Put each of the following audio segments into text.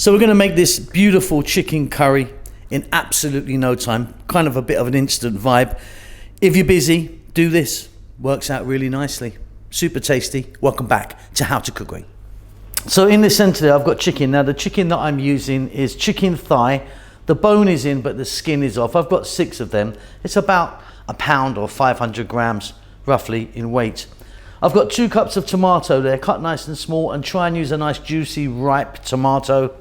So we're going to make this beautiful chicken curry in absolutely no time. Kind of a bit of an instant vibe. If you're busy, do this. Works out really nicely. Super tasty. Welcome back to How to Cook Great. So in the center there, I've got chicken. Now the chicken that I'm using is chicken thigh. The bone is in, but the skin is off. I've got 6 of them. It's about a pound or 500 grams roughly in weight. I've got 2 cups of tomato there, cut nice and small, and try and use a nice juicy ripe tomato.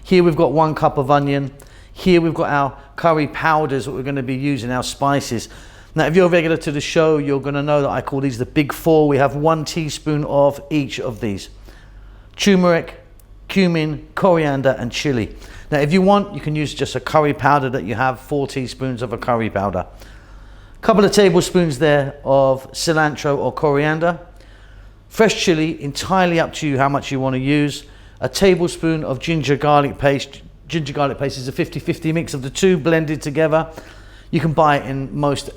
Here we've got 1 cup of onion. Here we've got our curry powders that we're going to be using, our spices. Now if you're regular to the show, you're going to know that I call these the big 4. We have 1 teaspoon of each of these. Turmeric, cumin, coriander and chili. Now if you want, you can use just a curry powder that you have, 4 teaspoons of a curry powder. A couple of tablespoons there of cilantro or coriander. Fresh chili, entirely up to you how much you want to use. A tablespoon of ginger garlic paste. Ginger garlic paste is a 50-50 mix of the 2 blended together. You can buy it in most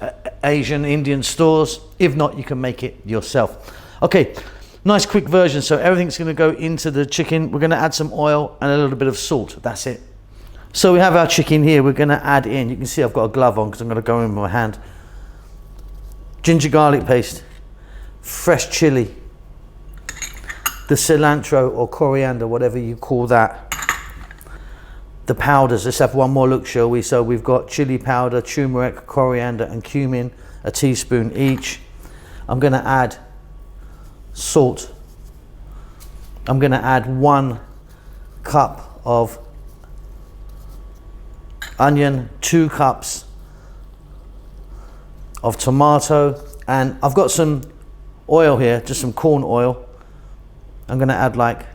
Asian, Indian stores. If not, you can make it yourself. Okay, nice quick version. So everything's going to go into the chicken. We're going to add some oil and a little bit of salt. That's it. So we have our chicken here. We're going to add in, you can see I've got a glove on because I'm going to go in with my hand. Ginger garlic paste, fresh chili, the cilantro or coriander, whatever you call that. The powders, let's have one more look, shall we? So we've got chili powder, turmeric, coriander and cumin, a teaspoon each. I'm going to add salt. I'm going to add 1 cup of onion, 2 cups of tomato, and I've got some oil here, just some corn oil. I'm going to add like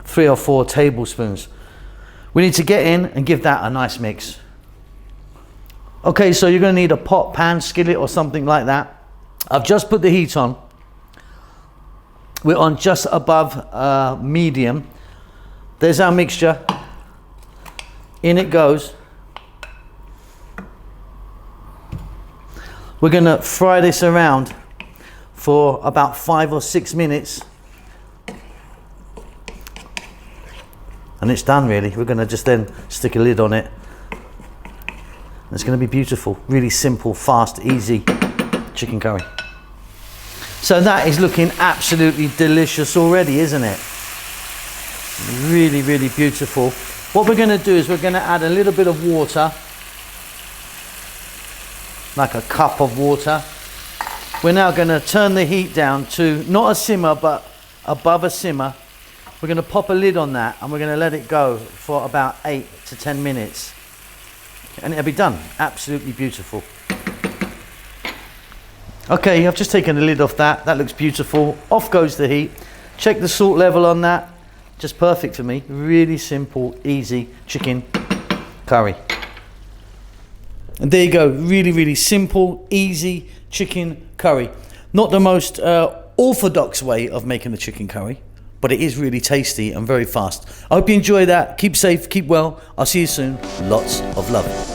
3 or 4 tablespoons. We need to get in and give that a nice mix. Okay, so you're going to need a pot, pan, skillet or something like that. I've just put the heat on. We're on just above medium. There's our mixture. In it goes. We're going to fry this around for about 5 or 6 minutes. And it's done really. We're going to just then stick a lid on it. It's going to be beautiful. Really simple, fast, easy chicken curry. So that is looking absolutely delicious already, isn't it? Really, really beautiful. What we're going to do is we're going to add a little bit of water. Like a cup of water. We're now going to turn the heat down to not a simmer but above a simmer. We're going to pop a lid on that and we're going to let it go for about 8 to 10 minutes and it'll be done. Absolutely beautiful. Okay, I've just taken the lid off that. That looks beautiful. Off goes the heat. Check the salt level on that. Just perfect for me. Really simple, easy chicken curry. And there you go, really, really simple, easy chicken curry. Not the most orthodox way of making the chicken curry, but it is really tasty and very fast. I hope you enjoy that. Keep safe, keep well. I'll see you soon. Lots of love.